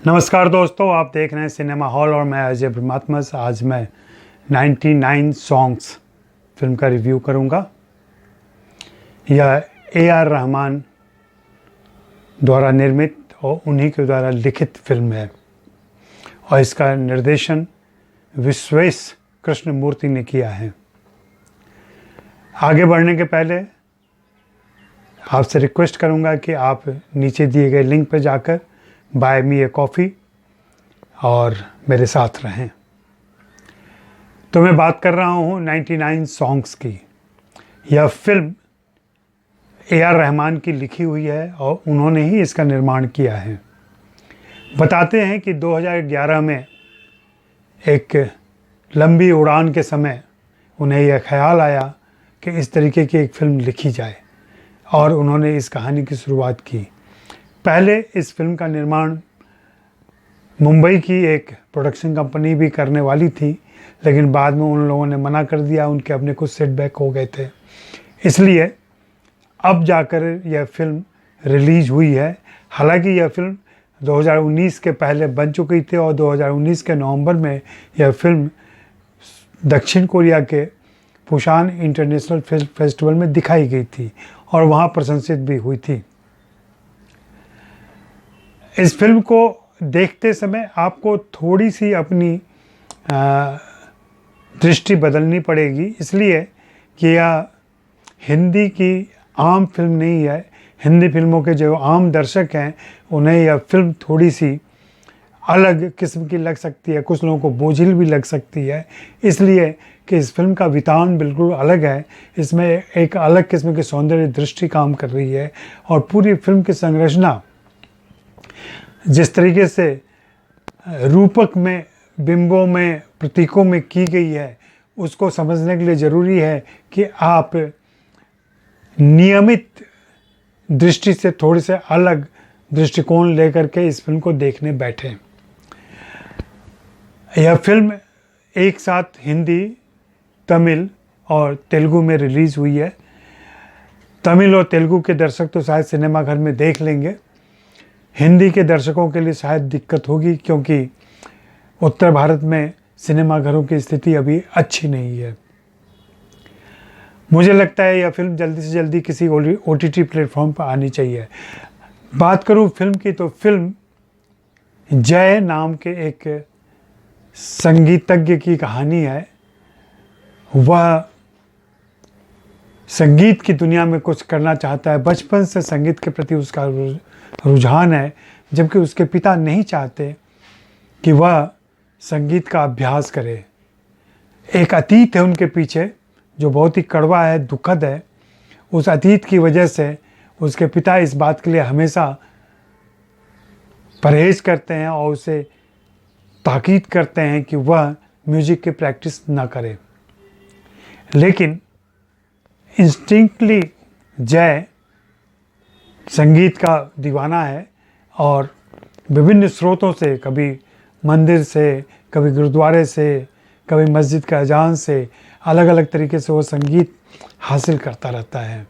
नमस्कार दोस्तों, आप देख रहे हैं सिनेमा हॉल और मैं अजय ब्रह्मात्मस। आज मैं 99 सॉन्ग्स फिल्म का रिव्यू करूंगा। यह AR रहमान द्वारा निर्मित और उन्हीं के द्वारा लिखित फिल्म है और इसका निर्देशन विश्वेश कृष्णमूर्ति ने किया है। आगे बढ़ने के पहले आपसे रिक्वेस्ट करूंगा कि आप नीचे दिए गए लिंक पर जाकर बाय मी ए कॉफ़ी और मेरे साथ रहें। तो मैं बात कर रहा हूँ 99 सॉन्ग्स की। यह फिल्म AR रहमान की लिखी हुई है और उन्होंने ही इसका निर्माण किया है। बताते हैं कि 2011 में एक लंबी उड़ान के समय उन्हें यह ख्याल आया कि इस तरीके की एक फ़िल्म लिखी जाए और उन्होंने इस कहानी की शुरुआत की। पहले इस फिल्म का निर्माण मुंबई की एक प्रोडक्शन कंपनी भी करने वाली थी, लेकिन बाद में उन लोगों ने मना कर दिया। उनके अपने कुछ सेटबैक हो गए थे, इसलिए अब जाकर यह फिल्म रिलीज हुई है। हालांकि यह फिल्म 2019 के पहले बन चुकी थी और 2019 के नवंबर में यह फिल्म दक्षिण कोरिया के पुसान इंटरनेशनल फिल्म फेस्टिवल में दिखाई गई थी और वहाँ प्रशंसित भी हुई थी। इस फिल्म को देखते समय आपको थोड़ी सी अपनी दृष्टि बदलनी पड़ेगी, इसलिए कि यह हिंदी की आम फिल्म नहीं है। हिंदी फिल्मों के जो आम दर्शक हैं उन्हें यह फिल्म थोड़ी सी अलग किस्म की लग सकती है, कुछ लोगों को बोझिल भी लग सकती है, इसलिए कि इस फिल्म का वितान बिल्कुल अलग है। इसमें एक अलग किस्म की सौंदर्य दृष्टि काम कर रही है और पूरी फिल्म की संरचना जिस तरीके से रूपक में, बिंबों में, प्रतीकों में की गई है, उसको समझने के लिए ज़रूरी है कि आप नियमित दृष्टि से थोड़े से अलग दृष्टिकोण लेकर के इस फिल्म को देखने बैठें। यह फिल्म एक साथ हिंदी, तमिल और तेलुगु में रिलीज़ हुई है। तमिल और तेलुगु के दर्शक तो शायद सिनेमाघर में देख लेंगे, हिंदी के दर्शकों के लिए शायद दिक्कत होगी, क्योंकि उत्तर भारत में सिनेमाघरों की स्थिति अभी अच्छी नहीं है। मुझे लगता है यह फिल्म जल्दी से जल्दी किसी OTT प्लेटफॉर्म पर आनी चाहिए। बात करूं फिल्म की, तो फिल्म जय नाम के एक संगीतज्ञ की कहानी है। वह संगीत की दुनिया में कुछ करना चाहता है, बचपन से संगीत के प्रति उसका रुझान है, जबकि उसके पिता नहीं चाहते कि वह संगीत का अभ्यास करे। एक अतीत है उनके पीछे जो बहुत ही कड़वा है, दुखद है। उस अतीत की वजह से उसके पिता इस बात के लिए हमेशा परहेज करते हैं और उसे ताकीद करते हैं कि वह म्यूजिक की प्रैक्टिस ना करे। लेकिन इंस्टिंक्टली जय संगीत का दीवाना है और विभिन्न स्रोतों से, कभी मंदिर से, कभी गुरुद्वारे से, कभी मस्जिद का अजान से, अलग अलग तरीके से वो संगीत हासिल करता रहता है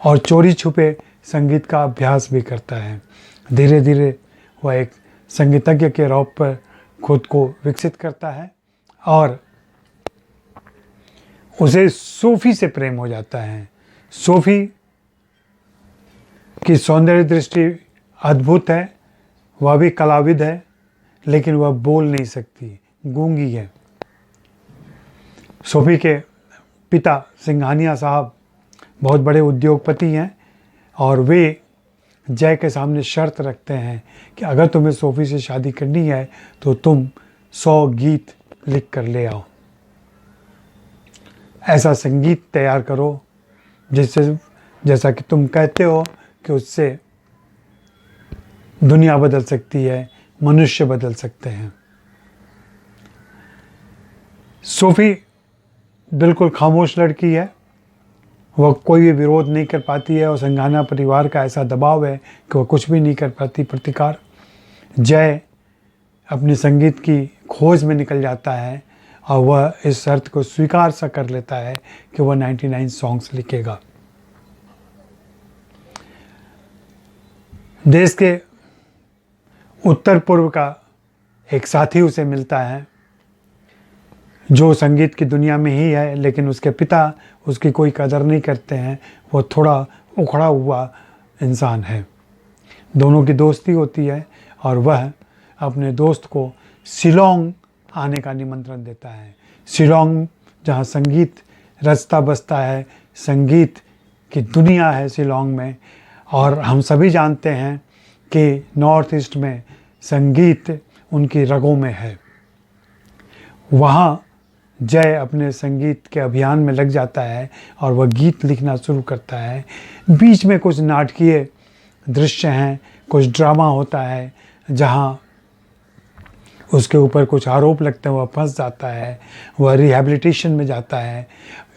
और चोरी छुपे संगीत का अभ्यास भी करता है। धीरे धीरे वह एक संगीतज्ञ के रूप पर खुद को विकसित करता है और उसे सूफी से प्रेम हो जाता है। सूफी की सौंदर्य दृष्टि अद्भुत है। वह भी कलाविद है, लेकिन वह बोल नहीं सकती, गूंगी है। सूफी के पिता सिंघानिया साहब बहुत बड़े उद्योगपति हैं और वे जय के सामने शर्त रखते हैं कि अगर तुम्हें सूफी से शादी करनी है तो तुम 100 गीत लिख कर ले आओ, ऐसा संगीत तैयार करो जिससे, जैसा कि तुम कहते हो कि उससे दुनिया बदल सकती है, मनुष्य बदल सकते हैं। सूफी बिल्कुल खामोश लड़की है, वह कोई भी विरोध नहीं कर पाती है और सिंघानिया परिवार का ऐसा दबाव है कि वह कुछ भी नहीं कर पाती प्रतिकार। जय अपनी संगीत की खोज में निकल जाता है और वह इस शर्त को स्वीकार सा कर लेता है कि वह 99 सॉन्ग्स लिखेगा। देश के उत्तर पूर्व का एक साथी उसे मिलता है जो संगीत की दुनिया में ही है, लेकिन उसके पिता उसकी कोई कदर नहीं करते हैं। वो थोड़ा उखड़ा हुआ इंसान है। दोनों की दोस्ती होती है और वह अपने दोस्त को शिलोंग आने का निमंत्रण देता है। शिलोंग जहाँ संगीत रचता बसता है, संगीत की दुनिया है शिलोंग में। और हम सभी जानते हैं कि नॉर्थ ईस्ट में संगीत उनकी रगों में है। वहाँ जय अपने संगीत के अभियान में लग जाता है और वह गीत लिखना शुरू करता है। बीच में कुछ नाटकीय दृश्य हैं, कुछ ड्रामा होता है जहाँ उसके ऊपर कुछ आरोप लगते हैं, वह फंस जाता है, वह रिहैबिलिटेशन में जाता है।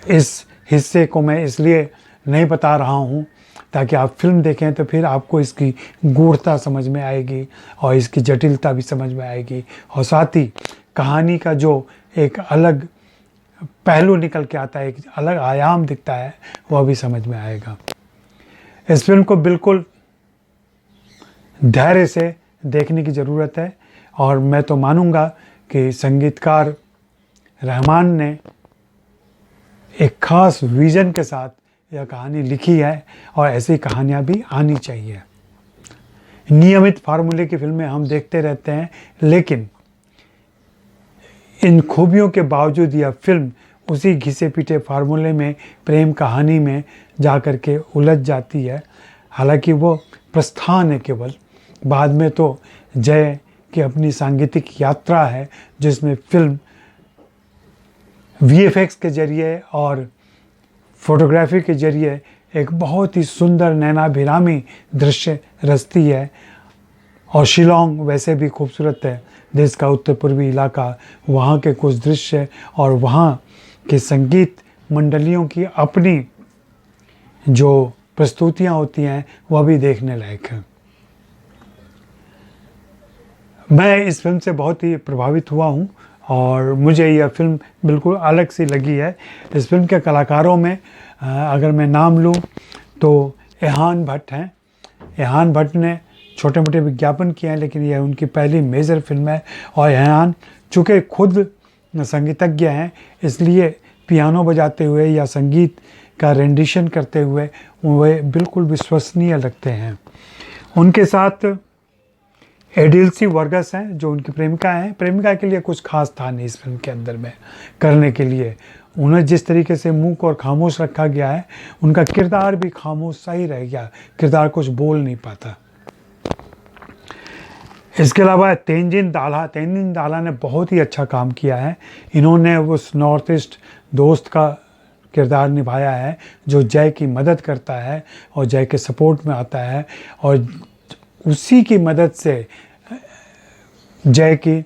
इस हिस्से को मैं इसलिए नहीं बता रहा हूँ ताकि आप फिल्म देखें तो फिर आपको इसकी गूढ़ता समझ में आएगी और इसकी जटिलता भी समझ में आएगी, और साथ ही कहानी का जो एक अलग पहलू निकल के आता है, एक अलग आयाम दिखता है, वह भी समझ में आएगा। इस फिल्म को बिल्कुल धैर्य से देखने की ज़रूरत है और मैं तो मानूंगा कि संगीतकार रहमान ने एक ख़ास विज़न के साथ यह कहानी लिखी है और ऐसी कहानियाँ भी आनी चाहिए। नियमित फार्मूले की फिल्में हम देखते रहते हैं, लेकिन इन खूबियों के बावजूद यह फिल्म उसी घिसे पीटे फार्मूले में, प्रेम कहानी में जा कर के उलझ जाती है। हालांकि वो प्रस्थान है केवल, बाद में तो जय की अपनी सांगीतिक यात्रा है जिसमें फिल्म वीएफएक्स के जरिए और फोटोग्राफी के जरिए एक बहुत ही सुंदर नैनाभिरामी दृश्य रचती है। और शिलोंग वैसे भी खूबसूरत है, देश का उत्तर पूर्वी इलाका, वहाँ के कुछ दृश्य और वहाँ के संगीत मंडलियों की अपनी जो प्रस्तुतियाँ होती हैं वह भी देखने लायक है। मैं इस फिल्म से बहुत ही प्रभावित हुआ हूँ और मुझे यह फिल्म बिल्कुल अलग सी लगी है। इस फिल्म के कलाकारों में अगर मैं नाम लूँ तो एहान भट्ट हैं। एहान भट्ट ने छोटे मोटे विज्ञापन किए हैं, लेकिन यह उनकी पहली मेजर फिल्म है। और एहान चूँकि खुद संगीतज्ञ हैं, इसलिए पियानो बजाते हुए या संगीत का रेंडिशन करते हुए वे बिल्कुल विश्वसनीय लगते हैं। उनके साथ एडिल्सी वर्गस हैं जो उनकी प्रेमिका हैं। प्रेमिका के लिए कुछ खास था नहीं इस फिल्म के अंदर में करने के लिए। उन्हें जिस तरीके से मूक और खामोश रखा गया है, उनका किरदार भी खामोश सा ही रह गया, किरदार कुछ बोल नहीं पाता। इसके अलावा तेंजिन दाला ने बहुत ही अच्छा काम किया है। इन्होंने उस नॉर्थ ईस्ट दोस्त का किरदार निभाया है जो जय की मदद करता है और जय के सपोर्ट में आता है, और उसी की मदद से जय की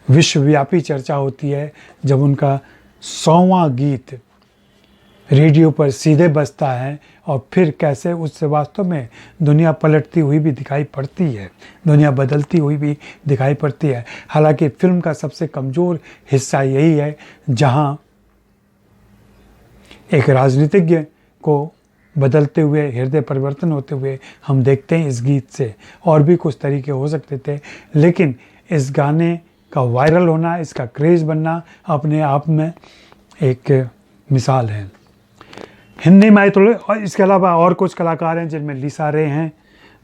विश्वव्यापी चर्चा होती है जब उनका 100वां गीत रेडियो पर सीधे बजता है और फिर कैसे उससे वास्तव में दुनिया पलटती हुई भी दिखाई पड़ती है, दुनिया बदलती हुई भी दिखाई पड़ती है। हालांकि फिल्म का सबसे कमज़ोर हिस्सा यही है जहां एक राजनीतिज्ञ को बदलते हुए, हृदय परिवर्तन होते हुए हम देखते हैं इस गीत से। और भी कुछ तरीके हो सकते थे, लेकिन इस गाने का वायरल होना, इसका क्रेज़ बनना अपने आप में एक मिसाल है। हिंदी में तो और इसके अलावा और कुछ कलाकार हैं जिनमें लीसा रे हैं,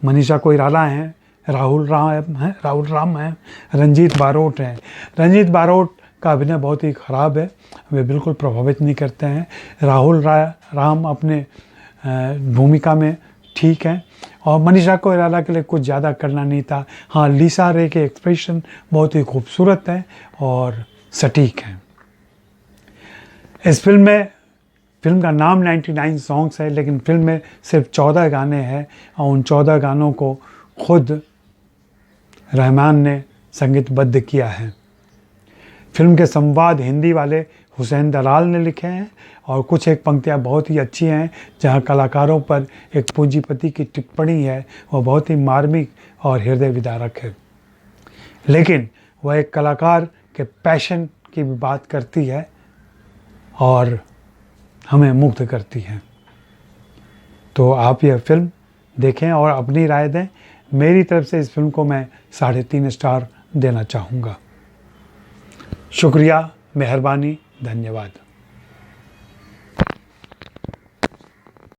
मनीषा कोइराला हैं, राहुल राम हैं, रंजीत बारोट हैं। रंजीत बारोट का अभिनय बहुत ही ख़राब है, वे बिल्कुल प्रभावित नहीं करते हैं। राहुल राम अपने भूमिका में ठीक हैं और मनीषा कोइराला के लिए कुछ ज़्यादा करना नहीं था। हाँ, लीसा रे के एक्सप्रेशन बहुत ही खूबसूरत हैं और सटीक हैं। इस फिल्म का नाम 99 सॉन्ग्स है, लेकिन फिल्म में सिर्फ 14 गाने हैं और उन 14 गानों को खुद रहमान ने संगीतबद्ध किया है। फिल्म के संवाद हिंदी वाले हुसैन दलाल ने लिखे हैं और कुछ एक पंक्तियाँ बहुत ही अच्छी हैं जहाँ कलाकारों पर एक पूंजीपति की टिप्पणी है, वह बहुत ही मार्मिक और हृदय विदारक है। लेकिन वह एक कलाकार के पैशन की भी बात करती है और हमें मुग्ध करती है। तो आप यह फिल्म देखें और अपनी राय दें। मेरी तरफ से इस फिल्म को मैं 3.5 स्टार देना चाहूँगा। शुक्रिया, मेहरबानी, धन्यवाद।